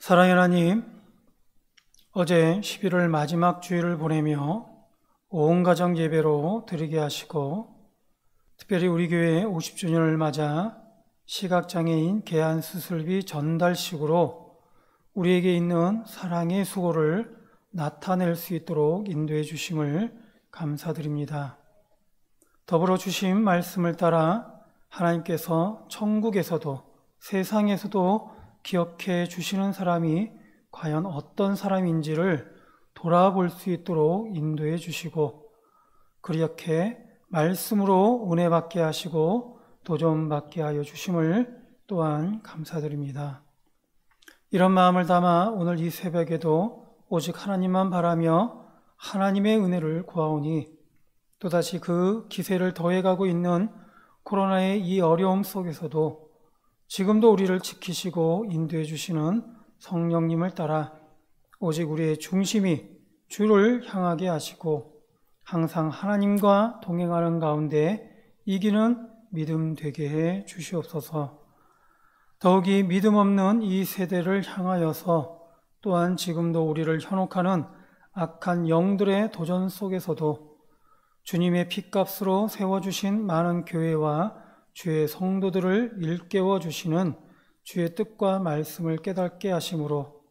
사랑의 하나님, 어제 11월 마지막 주일을 보내며 온 가정 예배로 드리게 하시고, 특별히 우리 교회 50주년을 맞아 시각장애인 개안수술비 전달식으로 우리에게 있는 사랑의 수고를 나타낼 수 있도록 인도해 주심을 감사드립니다. 더불어 주신 말씀을 따라 하나님께서 천국에서도 세상에서도 기억해 주시는 사람이 과연 어떤 사람인지를 돌아볼 수 있도록 인도해 주시고, 그렇게 말씀으로 은혜 받게 하시고 도전 받게 하여 주심을 또한 감사드립니다. 이런 마음을 담아 오늘 이 새벽에도 오직 하나님만 바라며 하나님의 은혜를 구하오니, 또다시 그 기세를 더해가고 있는 코로나의 이 어려움 속에서도 지금도 우리를 지키시고 인도해 주시는 성령님을 따라 오직 우리의 중심이 주를 향하게 하시고 항상 하나님과 동행하는 가운데 이기는 믿음 되게 해 주시옵소서. 더욱이 믿음 없는 이 세대를 향하여서 또한 지금도 우리를 현혹하는 악한 영들의 도전 속에서도 주님의 핏값으로 세워주신 많은 교회와 주의 성도들을 일깨워 주시는 주의 뜻과 말씀을 깨닫게 하심으로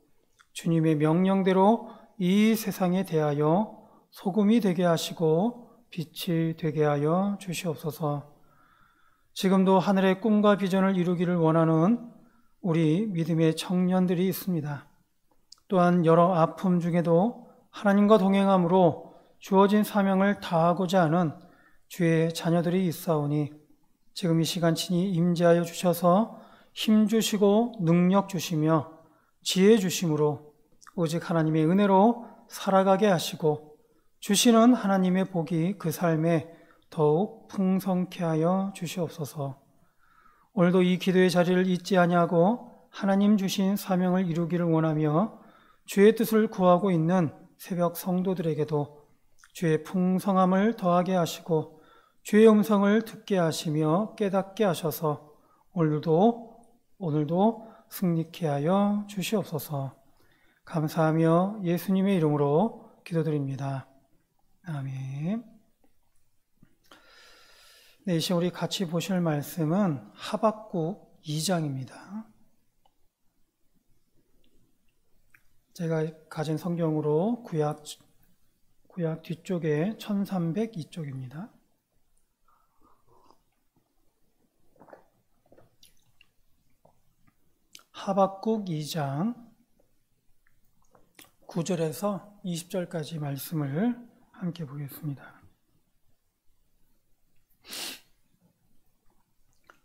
주님의 명령대로 이 세상에 대하여 소금이 되게 하시고 빛이 되게 하여 주시옵소서. 지금도 하늘의 꿈과 비전을 이루기를 원하는 우리 믿음의 청년들이 있습니다. 또한 여러 아픔 중에도 하나님과 동행함으로 주어진 사명을 다하고자 하는 주의 자녀들이 있사오니 지금 이 시간 친히 임재하여 주셔서 힘 주시고 능력 주시며 지혜 주심으로 오직 하나님의 은혜로 살아가게 하시고 주시는 하나님의 복이 그 삶에 더욱 풍성케 하여 주시옵소서. 오늘도 이 기도의 자리를 잊지 아니하고 하나님 주신 사명을 이루기를 원하며 주의 뜻을 구하고 있는 새벽 성도들에게도 주의 풍성함을 더하게 하시고 주의 음성을 듣게 하시며 깨닫게 하셔서 오늘도 승리케 하여 주시옵소서. 감사하며 예수님의 이름으로 기도드립니다. 아멘. 네, 이 시간 우리 같이 보실 말씀은 하박국 2장입니다. 제가 가진 성경으로 구약 뒤쪽에 1302쪽입니다. 하박국 2장 9절에서 20절까지 말씀을 함께 보겠습니다.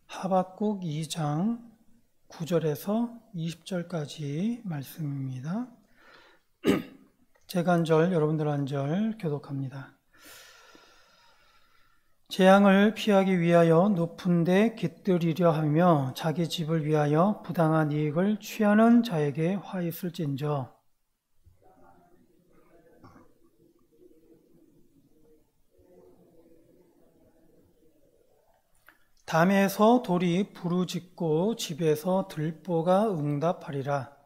하박국 2장 9절에서 20절까지 말씀입니다. 제가 한 절, 여러분들 한 절 교독합니다. 재앙을 피하기 위하여 높은 데 깃들이려 하며 자기 집을 위하여 부당한 이익을 취하는 자에게 화 있을진저. 담에서 돌이 부르짖고 집에서 들보가 응답하리라.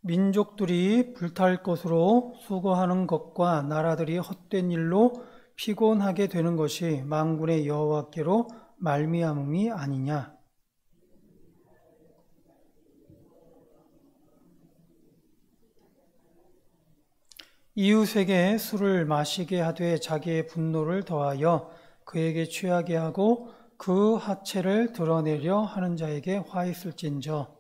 민족들이 불탈 것으로 수고하는 것과 나라들이 헛된 일로 피곤하게 되는 것이 만군의 여호와께로 말미암음이 아니냐. 이웃에게 술을 마시게 하되 자기의 분노를 더하여 그에게 취하게 하고 그 하체를 드러내려 하는 자에게 화 있을진저.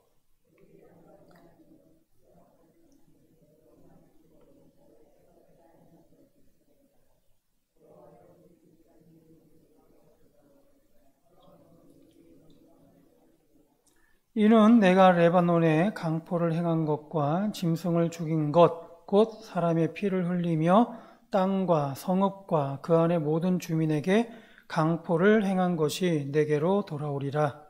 이는 내가 레바논에 강포를 행한 것과 짐승을 죽인 것, 곧 사람의 피를 흘리며 땅과 성읍과 그 안의 모든 주민에게 강포를 행한 것이 내게로 돌아오리라.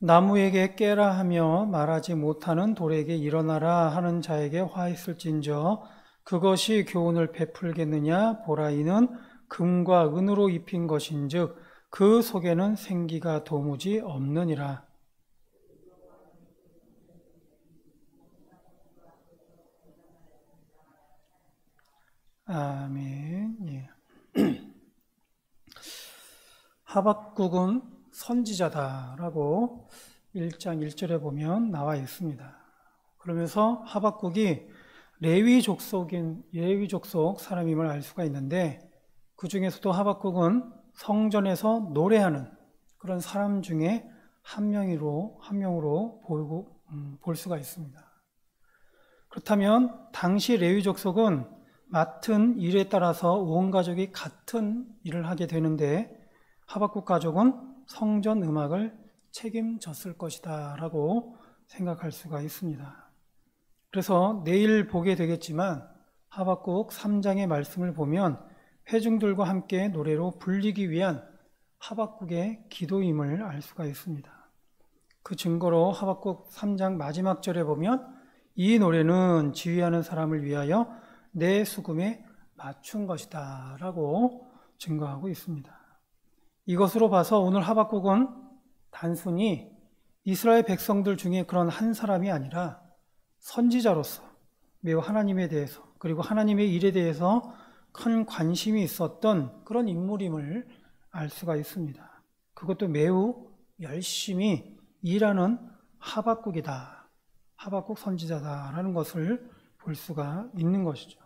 나무에게 깨라 하며 말하지 못하는 돌에게 일어나라 하는 자에게 화 있을진저 그것이 교훈을 베풀겠느냐 보라 이는 금과 은으로 입힌 것인즉 그 속에는 생기가 도무지 없느니라. 아멘. 예. 하박국은 선지자다라고 1장 1절에 보면 나와 있습니다. 그러면서 하박국이 레위 족속 사람임을 알 수가 있는데 그 중에서도 하박국은 성전에서 노래하는 그런 사람 중에 한 명으로 볼 수가 있습니다. 그렇다면 당시 레위 족속은 맡은 일에 따라서 온 가족이 같은 일을 하게 되는데 하박국 가족은 성전 음악을 책임졌을 것이다 라고 생각할 수가 있습니다. 그래서 내일 보게 되겠지만 하박국 3장의 말씀을 보면 회중들과 함께 노래로 불리기 위한 하박국의 기도임을 알 수가 있습니다. 그 증거로 하박국 3장 마지막 절에 보면 이 노래는 지휘하는 사람을 위하여 내 수금에 맞춘 것이다 라고 증거하고 있습니다. 이것으로 봐서 오늘 하박국은 단순히 이스라엘 백성들 중에 그런 한 사람이 아니라 선지자로서 매우 하나님에 대해서 그리고 하나님의 일에 대해서 큰 관심이 있었던 그런 인물임을 알 수가 있습니다. 그것도 매우 열심히 일하는 하박국이다. 하박국 선지자다라는 것을 볼 수가 있는 것이죠.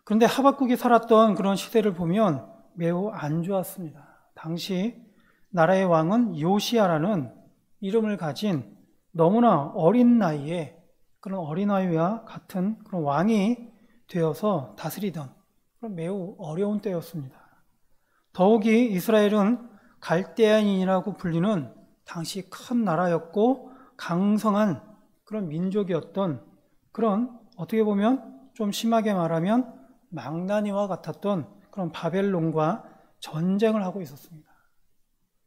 그런데 하박국이 살았던 그런 시대를 보면 매우 안 좋았습니다. 당시 나라의 왕은 요시야라는 이름을 가진 너무나 어린 나이에 그런 어린아이와 같은 그런 왕이 되어서 다스리던 그런 매우 어려운 때였습니다. 더욱이 이스라엘은 갈대아인이라고 불리는 당시 큰 나라였고 강성한 그런 민족이었던 그런 어떻게 보면 좀 심하게 말하면 망나니와 같았던 그런 바벨론과 전쟁을 하고 있었습니다.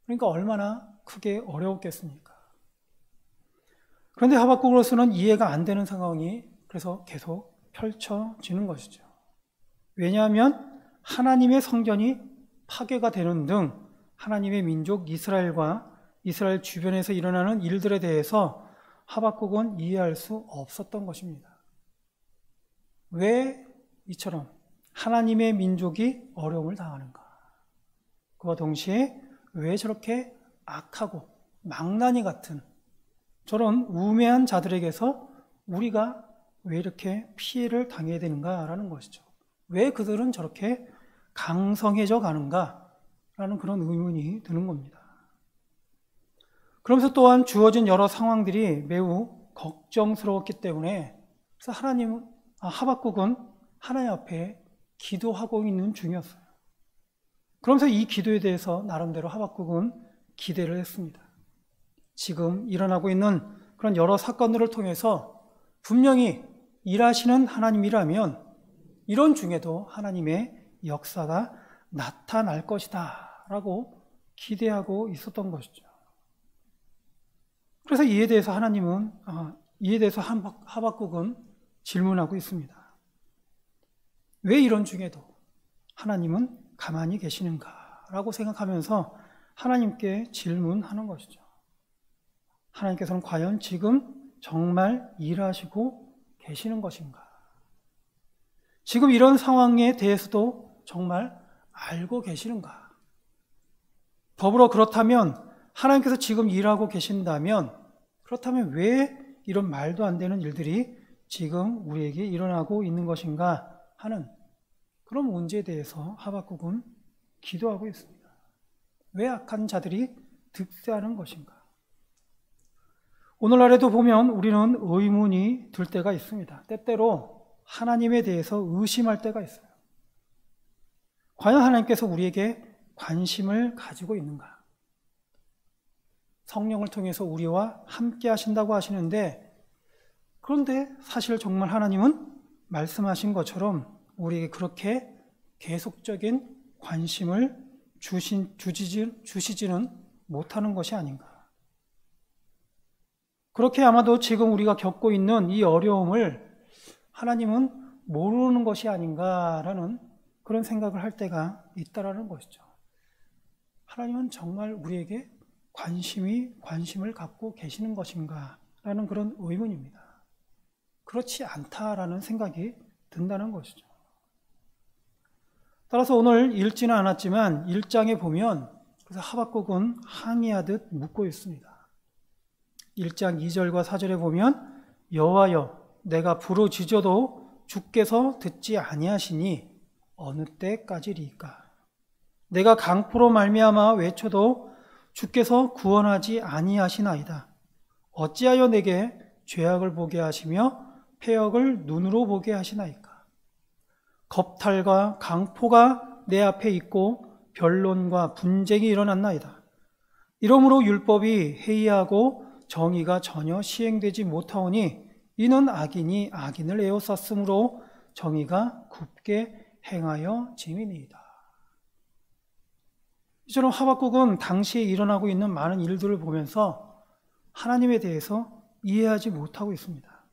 그러니까 얼마나 크게 어려웠겠습니까? 그런데 하박국으로서는 이해가 안 되는 상황이 그래서 계속 펼쳐지는 것이죠. 왜냐하면 하나님의 성전이 파괴가 되는 등 하나님의 민족 이스라엘과 이스라엘 주변에서 일어나는 일들에 대해서 하박국은 이해할 수 없었던 것입니다. 왜 이처럼 하나님의 민족이 어려움을 당하는가? 그와 동시에 왜 저렇게 악하고 망나니 같은 저런 우매한 자들에게서 우리가 왜 이렇게 피해를 당해야 되는가라는 것이죠. 왜 그들은 저렇게 강성해져 가는가라는 그런 의문이 드는 겁니다. 그러면서 또한 주어진 여러 상황들이 매우 걱정스러웠기 때문에 그래서 하박국은 하나님 앞에 기도하고 있는 중이었어요. 그러면서 이 기도에 대해서 나름대로 하박국은 기대를 했습니다. 지금 일어나고 있는 그런 여러 사건들을 통해서 분명히 일하시는 하나님이라면 이런 중에도 하나님의 역사가 나타날 것이다 라고 기대하고 있었던 것이죠. 그래서 이에 대해서 하박국은 질문하고 있습니다. 왜 이런 중에도 하나님은 가만히 계시는가 라고 생각하면서 하나님께 질문하는 것이죠. 하나님께서는 과연 지금 정말 일하시고 계시는 것인가? 지금 이런 상황에 대해서도 정말 알고 계시는가? 더불어 그렇다면 하나님께서 지금 일하고 계신다면 그렇다면 왜 이런 말도 안 되는 일들이 지금 우리에게 일어나고 있는 것인가 하는 그런 문제에 대해서 하박국은 기도하고 있습니다. 왜 악한 자들이 득세하는 것인가? 오늘날에도 보면 우리는 의문이 들 때가 있습니다. 때때로 하나님에 대해서 의심할 때가 있어요. 과연 하나님께서 우리에게 관심을 가지고 있는가? 성령을 통해서 우리와 함께 하신다고 하시는데 그런데 사실 정말 하나님은 말씀하신 것처럼 우리에게 그렇게 계속적인 관심을 주시지는 못하는 것이 아닌가. 그렇게 아마도 지금 우리가 겪고 있는 이 어려움을 하나님은 모르는 것이 아닌가라는 그런 생각을 할 때가 있다라는 것이죠. 하나님은 정말 우리에게 관심을 갖고 계시는 것인가 라는 그런 의문입니다. 그렇지 않다라는 생각이 든다는 것이죠. 따라서 오늘 읽지는 않았지만 1장에 보면 그래서 하박국은 항의하듯 묻고 있습니다. 1장 2절과 4절에 보면 여호와여 내가 부르짖어도 주께서 듣지 아니하시니 어느 때까지리이까. 내가 강포로 말미암아 외쳐도 주께서 구원하지 아니하시나이다. 어찌하여 내게 죄악을 보게 하시며 패역을 눈으로 보게 하시나이까. 겁탈과 강포가 내 앞에 있고 변론과 분쟁이 일어났나이다. 이러므로 율법이 해이하고 정의가 전혀 시행되지 못하오니 이는 악인이 악인을 에워쌌으므로 정의가 굽게 행하여 짐이니이다. 이처럼 하박국은 당시에 일어나고 있는 많은 일들을 보면서 하나님에 대해서 이해하지 못하고 있습니다.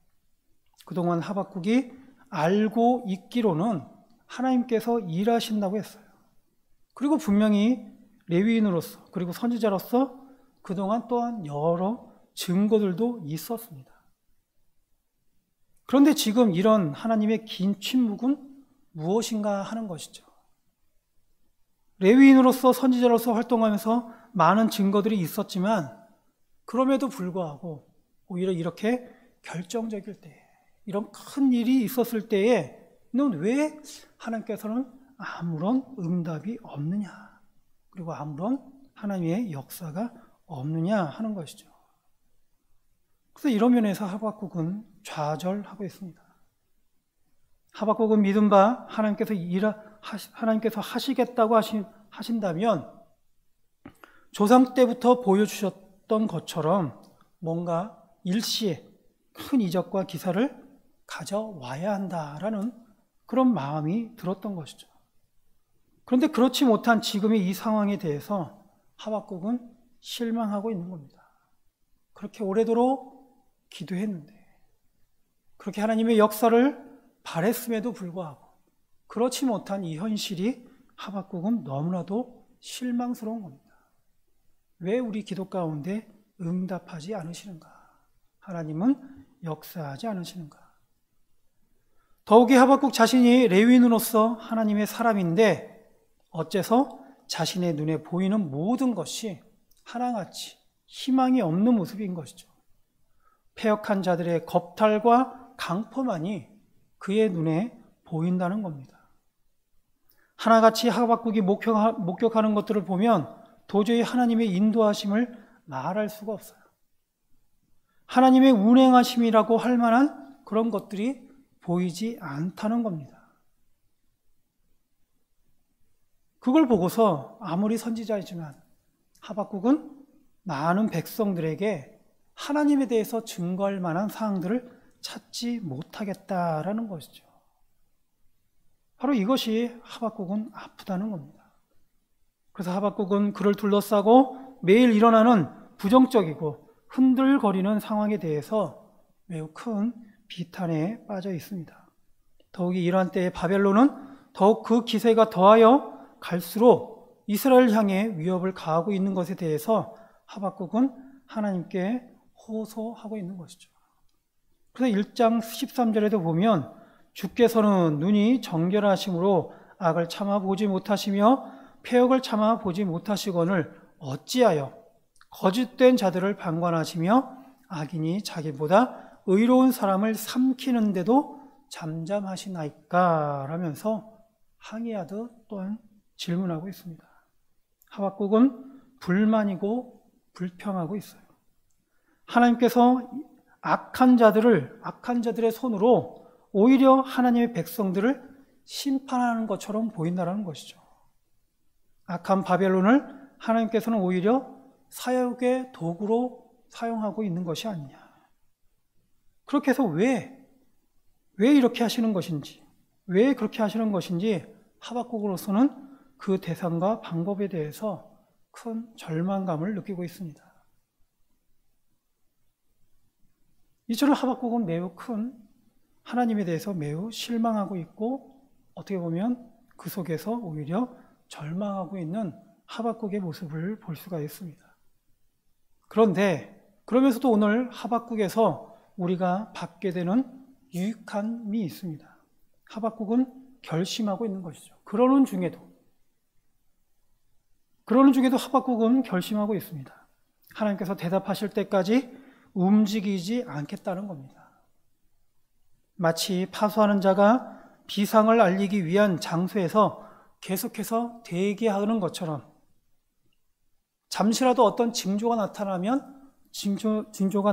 그동안 하박국이 알고 있기로는 하나님께서 일하신다고 했어요. 그리고 분명히 레위인으로서 그리고 선지자로서 그동안 또한 여러 증거들도 있었습니다. 그런데 지금 이런 하나님의 긴 침묵은 무엇인가 하는 것이죠. 레위인으로서 선지자로서 활동하면서 많은 증거들이 있었지만 그럼에도 불구하고 오히려 이렇게 결정적일 때 이런 큰 일이 있었을 때에는 왜 하나님께서는 아무런 응답이 없느냐 그리고 아무런 하나님의 역사가 없느냐 하는 것이죠. 그래서 이런 면에서 하박국은 좌절하고 있습니다. 하박국은 믿은 바 하나님께서 하시겠다고 하신다면 조상 때부터 보여주셨던 것처럼 뭔가 일시에 큰 이적과 기사를 가져와야 한다라는 그런 마음이 들었던 것이죠. 그런데 그렇지 못한 지금의 이 상황에 대해서 하박국은 실망하고 있는 겁니다. 그렇게 오래도록 기도했는데 그렇게 하나님의 역사를 바랬음에도 불구하고 그렇지 못한 이 현실이 하박국은 너무나도 실망스러운 겁니다. 왜 우리 기도 가운데 응답하지 않으시는가? 하나님은 역사하지 않으시는가? 더욱이 하박국 자신이 레위인으로서 하나님의 사람인데 어째서 자신의 눈에 보이는 모든 것이 하나같이 희망이 없는 모습인 것이죠. 패역한 자들의 겁탈과 강포만이 그의 눈에 보인다는 겁니다. 하나같이 하박국이 목격하는 것들을 보면 도저히 하나님의 인도하심을 말할 수가 없어요. 하나님의 운행하심이라고 할 만한 그런 것들이 보이지 않다는 겁니다. 그걸 보고서 아무리 선지자이지만 하박국은 많은 백성들에게 하나님에 대해서 증거할 만한 사항들을 찾지 못하겠다라는 것이죠. 바로 이것이 하박국은 아프다는 겁니다. 그래서 하박국은 그를 둘러싸고 매일 일어나는 부정적이고 흔들거리는 상황에 대해서 매우 큰 비탄에 빠져 있습니다. 더욱이 이러한 때에 바벨론은 더욱 그 기세가 더하여 갈수록 이스라엘 향해 위협을 가하고 있는 것에 대해서 하박국은 하나님께 호소하고 있는 것이죠. 그래서 1장 13절에도 보면 주께서는 눈이 정결하심으로 악을 참아보지 못하시며 패역을 참아보지 못하시거늘 어찌하여 거짓된 자들을 방관하시며 악인이 자기보다 의로운 사람을 삼키는데도 잠잠하시나이까 라면서 항의하듯 또한 질문하고 있습니다. 하박국은 불만이고 불평하고 있어요. 하나님께서 악한 자들의 손으로 오히려 하나님의 백성들을 심판하는 것처럼 보인다는 것이죠. 악한 바벨론을 하나님께서는 오히려 사역의 도구로 사용하고 있는 것이 아니냐. 그렇게 해서 왜 이렇게 하시는 것인지, 왜 그렇게 하시는 것인지 하박국으로서는 그 대상과 방법에 대해서 큰 절망감을 느끼고 있습니다. 이처럼 하박국은 매우 큰 하나님에 대해서 매우 실망하고 있고 어떻게 보면 그 속에서 오히려 절망하고 있는 하박국의 모습을 볼 수가 있습니다. 그런데 그러면서도 오늘 하박국에서 우리가 받게 되는 유익함이 있습니다. 하박국은 결심하고 있는 것이죠. 그러는 중에도 하박국은 결심하고 있습니다. 하나님께서 대답하실 때까지 움직이지 않겠다는 겁니다. 마치 파수하는 자가 비상을 알리기 위한 장소에서 계속해서 대기하는 것처럼 잠시라도 어떤 징조가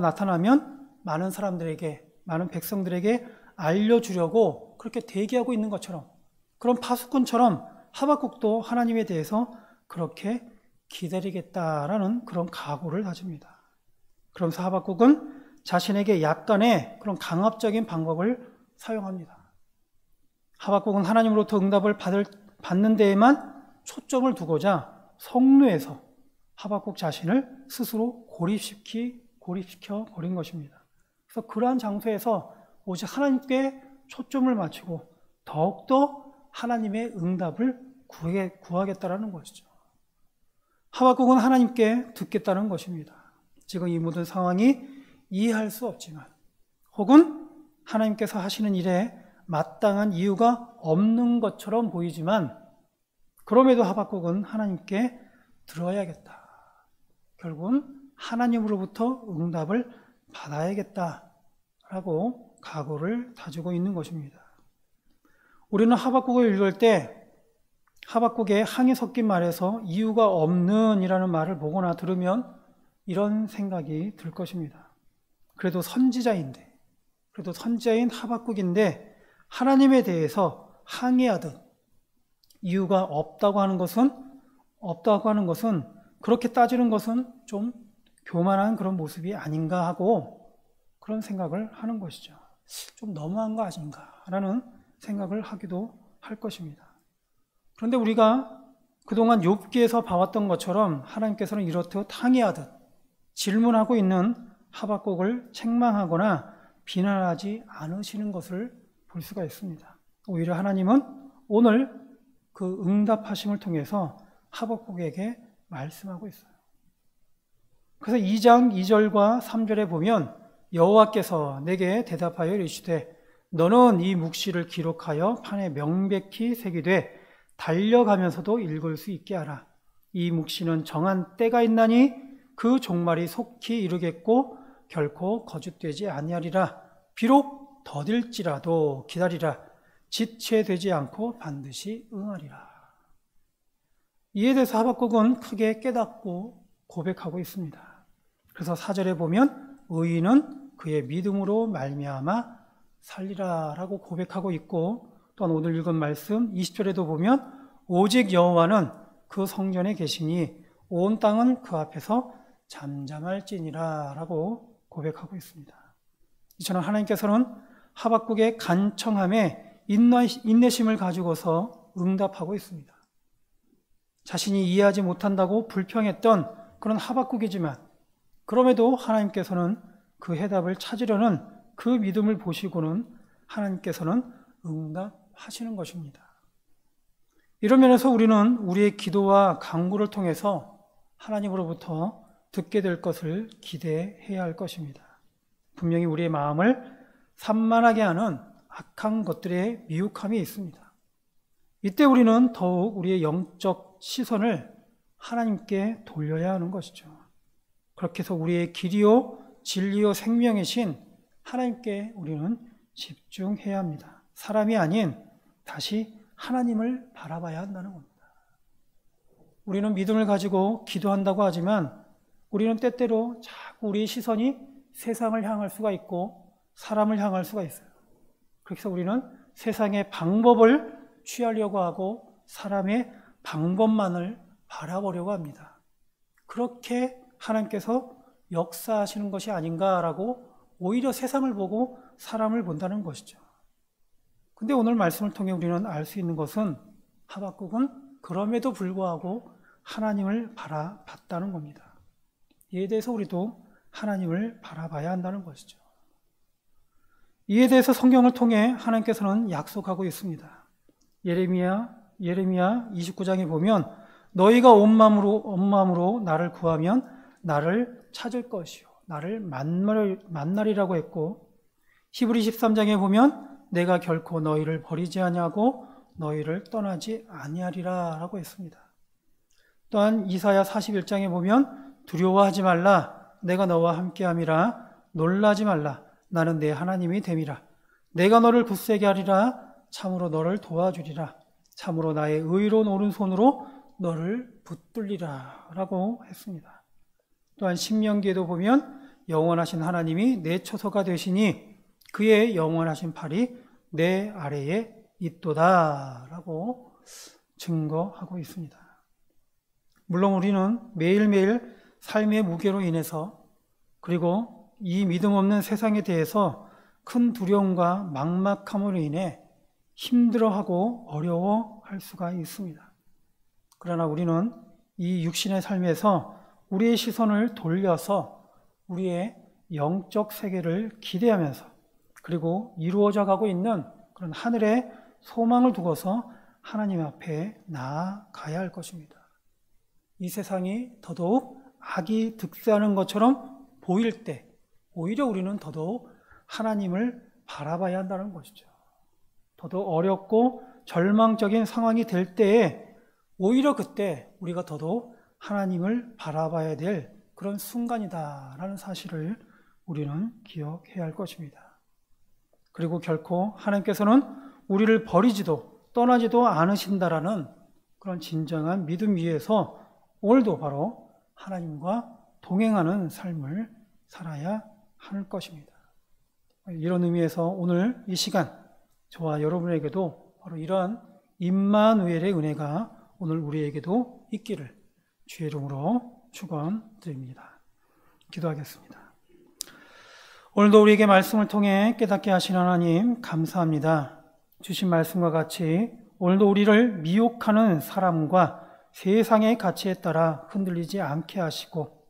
나타나면 많은 사람들에게, 많은 백성들에게 알려주려고 그렇게 대기하고 있는 것처럼, 그런 파수꾼처럼 하박국도 하나님에 대해서 그렇게 기다리겠다라는 그런 각오를 가집니다. 그러면서 하박국은 자신에게 약간의 그런 강압적인 방법을 사용합니다. 하박국은 하나님으로부터 응답을 받는 데에만 초점을 두고자 성루에서 하박국 자신을 스스로 고립시켜 버린 것입니다. 그래서 그러한 장소에서 오직 하나님께 초점을 맞추고 더욱더 하나님의 응답을 구하겠다라는 것이죠. 하박국은 하나님께 듣겠다는 것입니다. 지금 이 모든 상황이 이해할 수 없지만 혹은 하나님께서 하시는 일에 마땅한 이유가 없는 것처럼 보이지만 그럼에도 하박국은 하나님께 들어야겠다. 결국은 하나님으로부터 응답을 받아야겠다라고 각오를 다지고 있는 것입니다. 우리는 하박국을 읽을 때 하박국의 항이 섞인 말에서 이유가 없는 이라는 말을 보거나 들으면 이런 생각이 들 것입니다. 그래도 선지자인 하박국인데 하나님에 대해서 항의하듯 이유가 없다고 하는 것은 그렇게 따지는 것은 좀 교만한 그런 모습이 아닌가 하고 그런 생각을 하는 것이죠. 좀 너무한 거 아닌가라는 생각을 하기도 할 것입니다. 그런데 우리가 그동안 욥기에서 봐왔던 것처럼 하나님께서는 이렇듯 항의하듯 질문하고 있는 하박국을 책망하거나 비난하지 않으시는 것을 볼 수가 있습니다. 오히려 하나님은 오늘 그 응답하심을 통해서 하박국에게 말씀하고 있어요. 그래서 2장 2절과 3절에 보면 여호와께서 내게 대답하여 이르시되 너는 이 묵시를 기록하여 판에 명백히 새기되 달려가면서도 읽을 수 있게 하라. 이 묵시는 정한 때가 있나니 그 종말이 속히 이르겠고 결코 거짓되지 아니하리라. 비록 더딜지라도 기다리라. 지체되지 않고 반드시 응하리라. 이에 대해서 하박국은 크게 깨닫고 고백하고 있습니다. 그래서 4절에 보면 의인은 그의 믿음으로 말미암아 살리라라고 고백하고 있고 또한 오늘 읽은 말씀 20절에도 보면 오직 여호와는 그 성전에 계시니 온 땅은 그 앞에서 잠잠할지니라 라고 고백하고 있습니다. 이처럼 하나님께서는 하박국의 간청함에 인내심을 가지고서 응답하고 있습니다. 자신이 이해하지 못한다고 불평했던 그런 하박국이지만 그럼에도 하나님께서는 그 해답을 찾으려는 그 믿음을 보시고는 하나님께서는 응답하시는 것입니다. 이런 면에서 우리는 우리의 기도와 간구를 통해서 하나님으로부터 듣게 될 것을 기대해야 할 것입니다. 분명히 우리의 마음을 산만하게 하는 악한 것들의 미혹함이 있습니다. 이때 우리는 더욱 우리의 영적 시선을 하나님께 돌려야 하는 것이죠. 그렇게 해서 우리의 길이요 진리요 생명이신 하나님께 우리는 집중해야 합니다. 사람이 아닌 다시 하나님을 바라봐야 한다는 겁니다. 우리는 믿음을 가지고 기도한다고 하지만 우리는 때때로 자꾸 우리의 시선이 세상을 향할 수가 있고 사람을 향할 수가 있어요. 그래서 우리는 세상의 방법을 취하려고 하고 사람의 방법만을 바라보려고 합니다. 그렇게 하나님께서 역사하시는 것이 아닌가라고 오히려 세상을 보고 사람을 본다는 것이죠. 근데 오늘 말씀을 통해 우리는 알 수 있는 것은 하박국은 그럼에도 불구하고 하나님을 바라봤다는 겁니다. 이에 대해서 우리도 하나님을 바라봐야 한다는 것이죠. 이에 대해서 성경을 통해 하나님께서는 약속하고 있습니다. 예레미야 29장에 보면 너희가 온 마음으로 나를 구하면 나를 찾을 것이요 나를 만나리라고 했고, 히브리 13장에 보면 내가 결코 너희를 버리지 아니하고 너희를 떠나지 아니하리라 라고 했습니다. 또한 이사야 41장에 보면 두려워하지 말라 내가 너와 함께함이라 놀라지 말라 나는 내 하나님이 됨이라 내가 너를 굳세게 하리라 참으로 너를 도와주리라 참으로 나의 의로운 오른손으로 너를 붙들리라 라고 했습니다. 또한 신명기에도 보면 영원하신 하나님이 내 처소가 되시니 그의 영원하신 팔이 내 아래에 있도다 라고 증거하고 있습니다. 물론 우리는 매일매일 삶의 무게로 인해서 그리고 이 믿음 없는 세상에 대해서 큰 두려움과 막막함으로 인해 힘들어하고 어려워할 수가 있습니다. 그러나 우리는 이 육신의 삶에서 우리의 시선을 돌려서 우리의 영적 세계를 기대하면서 그리고 이루어져 가고 있는 그런 하늘의 소망을 두고서 하나님 앞에 나아가야 할 것입니다. 이 세상이 더더욱 악이 득세하는 것처럼 보일 때 오히려 우리는 더더욱 하나님을 바라봐야 한다는 것이죠. 더더욱 어렵고 절망적인 상황이 될 때에 오히려 그때 우리가 더더욱 하나님을 바라봐야 될 그런 순간이다라는 사실을 우리는 기억해야 할 것입니다. 그리고 결코 하나님께서는 우리를 버리지도 떠나지도 않으신다라는 그런 진정한 믿음 위에서 오늘도 바로 하나님과 동행하는 삶을 살아야 할 것입니다. 이런 의미에서 오늘 이 시간 저와 여러분에게도 바로 이러한 임마누엘의 은혜가 오늘 우리에게도 있기를 주의 이름으로 축원드립니다. 기도하겠습니다. 오늘도 우리에게 말씀을 통해 깨닫게 하신 하나님 감사합니다. 주신 말씀과 같이 오늘도 우리를 미혹하는 사람과 세상의 가치에 따라 흔들리지 않게 하시고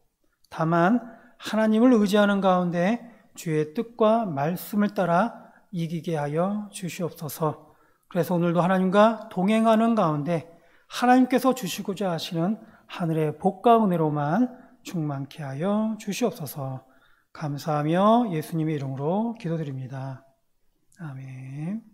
다만 하나님을 의지하는 가운데 주의 뜻과 말씀을 따라 이기게 하여 주시옵소서. 그래서 오늘도 하나님과 동행하는 가운데 하나님께서 주시고자 하시는 하늘의 복과 은혜로만 충만케 하여 주시옵소서. 감사하며 예수님의 이름으로 기도드립니다. 아멘.